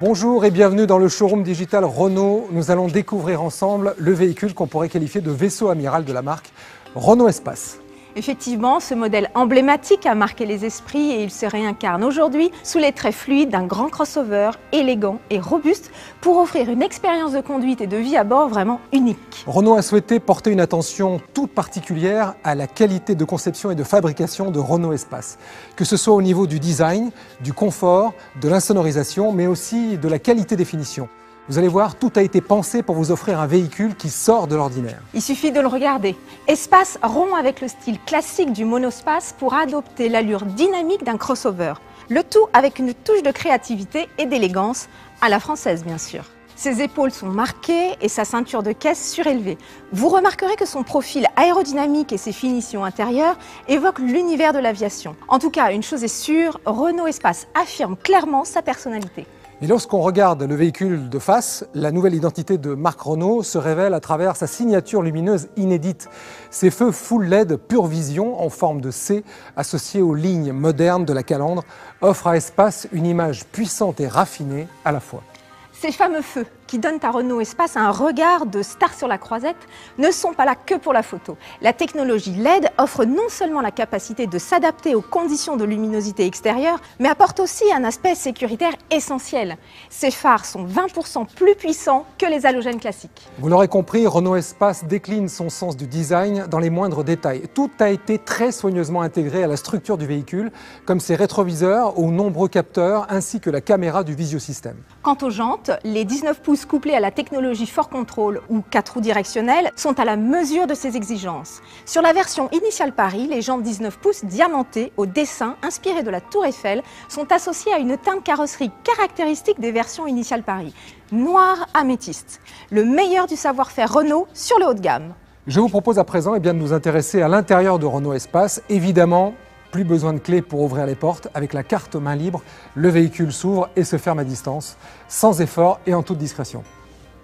Bonjour et bienvenue dans le showroom digital Renault. Nous allons découvrir ensemble le véhicule qu'on pourrait qualifier de vaisseau amiral de la marque Renault Espace. Effectivement, ce modèle emblématique a marqué les esprits et il se réincarne aujourd'hui sous les traits fluides d'un grand crossover élégant et robuste pour offrir une expérience de conduite et de vie à bord vraiment unique. Renault a souhaité porter une attention toute particulière à la qualité de conception et de fabrication de Renault Espace, que ce soit au niveau du design, du confort, de l'insonorisation, mais aussi de la qualité des finitions. Vous allez voir, tout a été pensé pour vous offrir un véhicule qui sort de l'ordinaire. Il suffit de le regarder. Espace rompt avec le style classique du monospace pour adopter l'allure dynamique d'un crossover. Le tout avec une touche de créativité et d'élégance, à la française bien sûr. Ses épaules sont marquées et sa ceinture de caisse surélevée. Vous remarquerez que son profil aérodynamique et ses finitions intérieures évoquent l'univers de l'aviation. En tout cas, une chose est sûre, Renault Espace affirme clairement sa personnalité. Et lorsqu'on regarde le véhicule de face, la nouvelle identité de Marc Renault se révèle à travers sa signature lumineuse inédite. Ses feux full LED Pure Vision en forme de C, associés aux lignes modernes de la calandre, offrent à Espace une image puissante et raffinée à la fois. Ces fameux feux qui donnent à Renault Espace un regard de star sur la croisette ne sont pas là que pour la photo. La technologie LED offre non seulement la capacité de s'adapter aux conditions de luminosité extérieure, mais apporte aussi un aspect sécuritaire essentiel. Ces phares sont 20% plus puissants que les halogènes classiques. Vous l'aurez compris, Renault Espace décline son sens du design dans les moindres détails. Tout a été très soigneusement intégré à la structure du véhicule, comme ses rétroviseurs aux nombreux capteurs ainsi que la caméra du visiosystème. Quant aux jantes, les 19 pouces couplés à la technologie 4Control ou 4 roues directionnelles sont à la mesure de ces exigences. Sur la version initiale Paris, les jantes 19 pouces diamantées au dessin inspiré de la Tour Eiffel sont associées à une teinte carrosserie caractéristique des versions initiales Paris, noir améthyste, le meilleur du savoir-faire Renault sur le haut de gamme. Je vous propose à présent de nous intéresser à l'intérieur de Renault Espace. Évidemment, plus besoin de clés pour ouvrir les portes. Avec la carte main libre, le véhicule s'ouvre et se ferme à distance, sans effort et en toute discrétion.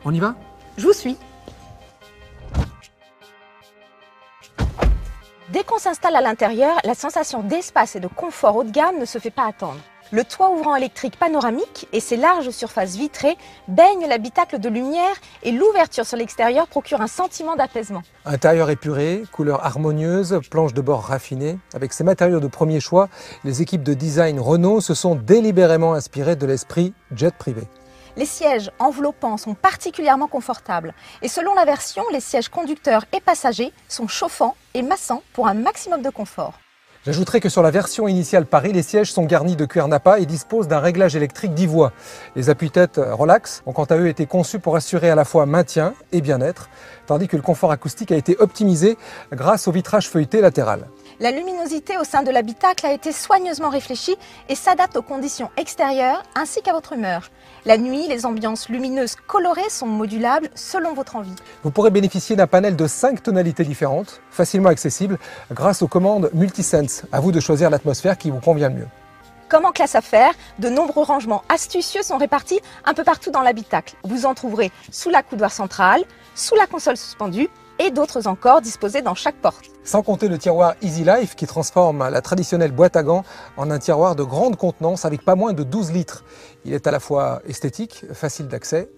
On y va ? Je vous suis. Dès qu'on s'installe à l'intérieur, la sensation d'espace et de confort haut de gamme ne se fait pas attendre. Le toit ouvrant électrique panoramique et ses larges surfaces vitrées baignent l'habitacle de lumière et l'ouverture sur l'extérieur procure un sentiment d'apaisement. Intérieur épuré, couleurs harmonieuses, planches de bord raffinées. Avec ces matériaux de premier choix, les équipes de design Renault se sont délibérément inspirées de l'esprit jet privé. Les sièges enveloppants sont particulièrement confortables et selon la version, les sièges conducteurs et passagers sont chauffants et massants pour un maximum de confort. J'ajouterai que sur la version initiale Paris, les sièges sont garnis de cuir nappa et disposent d'un réglage électrique 10 voies. Les appuis-têtes relax ont quant à eux été conçus pour assurer à la fois maintien et bien-être, tandis que le confort acoustique a été optimisé grâce au vitrage feuilleté latéral. La luminosité au sein de l'habitacle a été soigneusement réfléchie et s'adapte aux conditions extérieures ainsi qu'à votre humeur. La nuit, les ambiances lumineuses colorées sont modulables selon votre envie. Vous pourrez bénéficier d'un panel de 5 tonalités différentes, facilement accessibles grâce aux commandes Multisense. À vous de choisir l'atmosphère qui vous convient le mieux. Comme en classe affaires, de nombreux rangements astucieux sont répartis un peu partout dans l'habitacle. Vous en trouverez sous la coudoir centrale, sous la console suspendue et d'autres encore disposés dans chaque porte. Sans compter le tiroir Easy Life qui transforme la traditionnelle boîte à gants en un tiroir de grande contenance avec pas moins de 12 litres. Il est à la fois esthétique, facile d'accès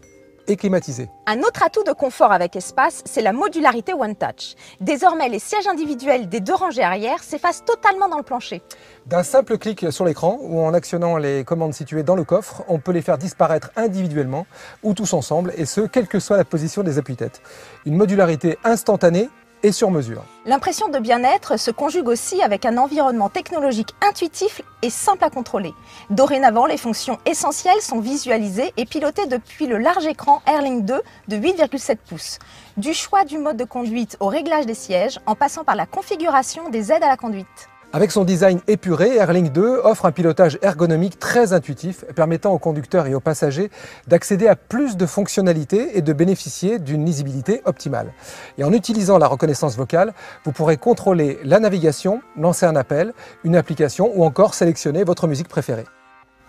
et climatisé. Un autre atout de confort avec Espace, c'est la modularité One Touch. Désormais, les sièges individuels des deux rangées arrière s'effacent totalement dans le plancher. D'un simple clic sur l'écran ou en actionnant les commandes situées dans le coffre, on peut les faire disparaître individuellement ou tous ensemble, et ce, quelle que soit la position des appuis-têtes. Une modularité instantanée et sur mesure. L'impression de bien-être se conjugue aussi avec un environnement technologique intuitif et simple à contrôler. Dorénavant, les fonctions essentielles sont visualisées et pilotées depuis le large écran Airlink 2 de 8,7 pouces. Du choix du mode de conduite au réglage des sièges, en passant par la configuration des aides à la conduite. Avec son design épuré, Airlink 2 offre un pilotage ergonomique très intuitif, permettant aux conducteurs et aux passagers d'accéder à plus de fonctionnalités et de bénéficier d'une lisibilité optimale. Et en utilisant la reconnaissance vocale, vous pourrez contrôler la navigation, lancer un appel, une application ou encore sélectionner votre musique préférée.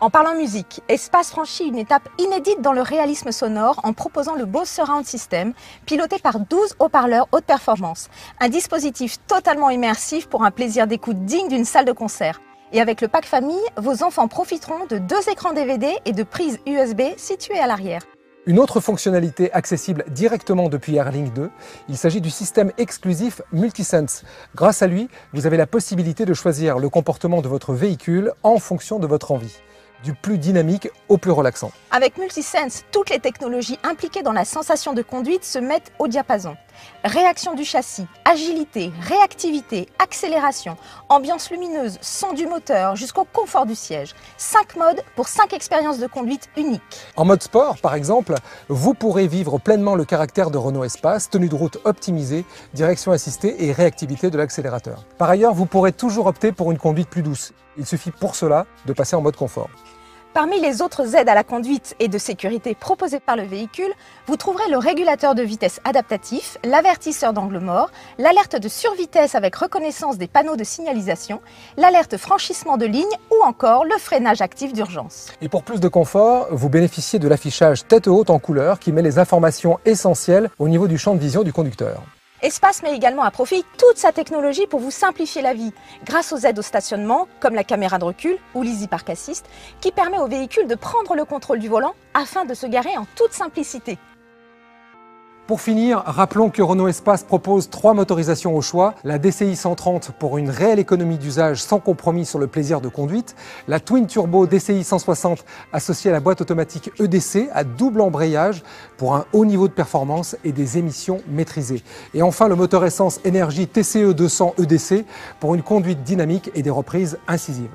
En parlant musique, Espace franchit une étape inédite dans le réalisme sonore en proposant le Bose Surround System, piloté par 12 haut-parleurs haute performance. Un dispositif totalement immersif pour un plaisir d'écoute digne d'une salle de concert. Et avec le pack famille, vos enfants profiteront de 2 écrans DVD et de prises USB situées à l'arrière. Une autre fonctionnalité accessible directement depuis Airlink 2, il s'agit du système exclusif Multisense. Grâce à lui, vous avez la possibilité de choisir le comportement de votre véhicule en fonction de votre envie, du plus dynamique au plus relaxant. Avec Multisense, toutes les technologies impliquées dans la sensation de conduite se mettent au diapason. Réaction du châssis, agilité, réactivité, accélération, ambiance lumineuse, son du moteur jusqu'au confort du siège. 5 modes pour 5 expériences de conduite uniques. En mode sport, par exemple, vous pourrez vivre pleinement le caractère de Renault Espace, tenue de route optimisée, direction assistée et réactivité de l'accélérateur. Par ailleurs, vous pourrez toujours opter pour une conduite plus douce. Il suffit pour cela de passer en mode confort. Parmi les autres aides à la conduite et de sécurité proposées par le véhicule, vous trouverez le régulateur de vitesse adaptatif, l'avertisseur d'angle mort, l'alerte de survitesse avec reconnaissance des panneaux de signalisation, l'alerte franchissement de ligne ou encore le freinage actif d'urgence. Et pour plus de confort, vous bénéficiez de l'affichage tête haute en couleur qui met les informations essentielles au niveau du champ de vision du conducteur. Espace met également à profit toute sa technologie pour vous simplifier la vie, grâce aux aides au stationnement, comme la caméra de recul ou l'Easy Park Assist, qui permet au véhicule de prendre le contrôle du volant afin de se garer en toute simplicité. Pour finir, rappelons que Renault Espace propose 3 motorisations au choix, la DCI 130 pour une réelle économie d'usage sans compromis sur le plaisir de conduite, la Twin Turbo DCI 160 associée à la boîte automatique EDC à double embrayage pour un haut niveau de performance et des émissions maîtrisées. Et enfin le moteur essence énergie TCE 200 EDC pour une conduite dynamique et des reprises incisives.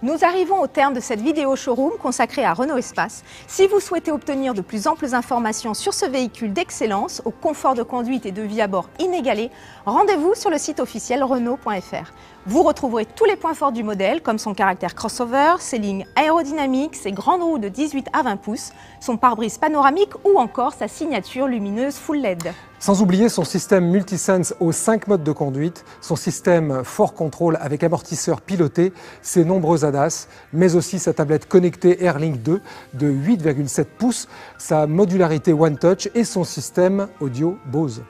Nous arrivons au terme de cette vidéo showroom consacrée à Renault Espace. Si vous souhaitez obtenir de plus amples informations sur ce véhicule d'excellence, au confort de conduite et de vie à bord inégalé, rendez-vous sur le site officiel Renault.fr. Vous retrouverez tous les points forts du modèle, comme son caractère crossover, ses lignes aérodynamiques, ses grandes roues de 18 à 20 pouces, son pare-brise panoramique ou encore sa signature lumineuse full LED. Sans oublier son système Multisense aux 5 modes de conduite, son système Fort Control avec amortisseur piloté, ses nombreux ADAS, mais aussi sa tablette connectée Airlink 2 de 8,7 pouces, sa modularité One Touch et son système audio Bose.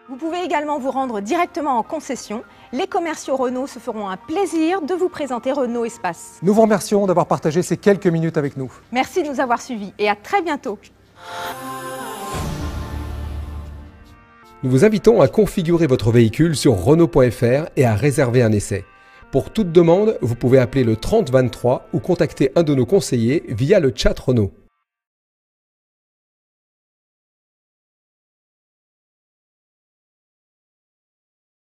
Vous pouvez également vous rendre directement en concession. Les commerciaux Renault se feront un plaisir de vous présenter Renault Espace. Nous vous remercions d'avoir partagé ces quelques minutes avec nous. Merci de nous avoir suivis et à très bientôt. Nous vous invitons à configurer votre véhicule sur Renault.fr et à réserver un essai. Pour toute demande, vous pouvez appeler le 30 23 ou contacter un de nos conseillers via le chat Renault.